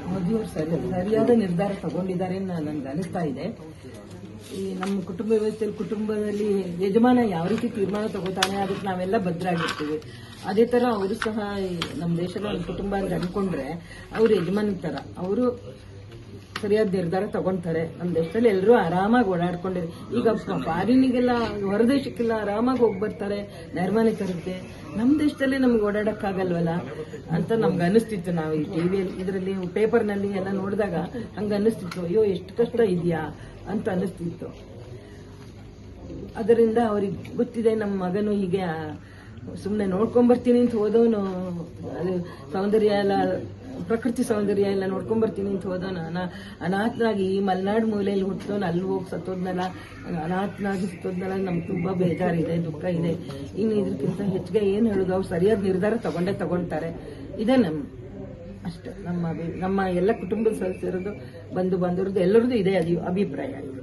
ಮೋದಿಯವರು ಸರಿಯಾದ ನಿರ್ಧಾರ ತಗೊಂಡಿದ್ದಾರೆ ನನ್ಗೆ ಅನಿಸ್ತಾ ಇದೆ. ಈ ನಮ್ಮ ಕುಟುಂಬ ವ್ಯವಸ್ಥೆಯಲ್ಲಿ ಕುಟುಂಬದಲ್ಲಿ ಯಜಮಾನ ಯಾವ ರೀತಿ ತೀರ್ಮಾನ ತಗೋತಾನೆ ಅದಕ್ಕೆ ನಾವೆಲ್ಲ ಭದ್ರಾಗಿರ್ತೀವಿ. ಅದೇ ತರ ಅವರು ಸಹ ನಮ್ಮ ದೇಶದ ಒಂದು ಕುಟುಂಬ ಅಂತ ಅನ್ಕೊಂಡ್ರೆ ಅವ್ರು ಯಜಮಾನ ತರ ಅವರು ಸರಿಯಾದ ನಿರ್ಧಾರ ತಗೊಂತಾರೆ. ನಮ್ಮ ದೇಶದಲ್ಲಿ ಎಲ್ಲರೂ ಆರಾಮಾಗಿ ಓಡಾಡ್ಕೊಂಡಿರಿ. ಈಗ ಫಾರಿನಿಗೆಲ್ಲ ಹೊರದೇಶಕ್ಕೆಲ್ಲ ಆರಾಮಾಗಿ ಹೋಗಿ ಬರ್ತಾರೆ, ನೈರ್ಮಾನ್ಯ ತರುತ್ತೆ. ನಮ್ಮ ದೇಶದಲ್ಲಿ ನಮ್ಗೆ ಓಡಾಡಕ್ಕಾಗಲ್ವಲ್ಲ ಅಂತ ನಮ್ಗೆ ಅನಿಸ್ತಿತ್ತು. ನಾವು ಈ ಟಿವಿಯಲ್ಲಿ ಇದರಲ್ಲಿ ಪೇಪರ್ನಲ್ಲಿ ಎಲ್ಲ ನೋಡಿದಾಗ ಹಂಗೆ ಅನಿಸ್ತಿತ್ತು, ಅಯ್ಯೋ ಎಷ್ಟು ಕಷ್ಟ ಇದೆಯಾ ಅಂತ ಅನಿಸ್ತಿತ್ತು. ಅದರಿಂದ ಅವ್ರಿಗೆ ಗೊತ್ತಿದೆ ನಮ್ಮ ಮಗನು ಹೀಗೆ ಸುಮ್ಮನೆ ನೋಡ್ಕೊಂಬರ್ತೀನಿ ಅಂತ ಹೋದವನು, ಅದು ಸೌಂದರ್ಯ ಎಲ್ಲ ಪ್ರಕೃತಿ ಸೌಂದರ್ಯ ಎಲ್ಲ ನೋಡ್ಕೊಂಬರ್ತೀನಿ ಅಂತ ಹೋದವನು ಅನಾಥನಾಗಿ ಈ ಮಲೆನಾಡು ಮೂಲೆಯಲ್ಲಿ ಹುಟ್ಟಿದವನು ಅಲ್ಲಿ ಹೋಗಿ ಸತ್ತೋದ್ನಲ್ಲ, ಅನಾಥನಾಗಿ ಸತ್ತೋದ್ನಲ್ಲ. ನಮ್ಗೆ ತುಂಬಾ ಬೇಜಾರಿದೆ, ದುಃಖ ಇದೆ. ಇನ್ನು ಇದಕ್ಕಿಂತ ಹೆಚ್ಚಿಗೆ ಏನು ಹೇಳೋದು, ಅವ್ರು ಸರಿಯಾದ ನಿರ್ಧಾರ ತಗೊಳ್ತಾರೆ. ಇದೆ ಅಷ್ಟೇ ನಮ್ಮ ಎಲ್ಲ ಕುಟುಂಬದ ಸದಸ್ಯರದು, ಬಂಧು ಬಾಂಧವರದ್ದು ಎಲ್ಲರದ್ದು ಇದೆ ಅಭಿಪ್ರಾಯ ಇದೆ.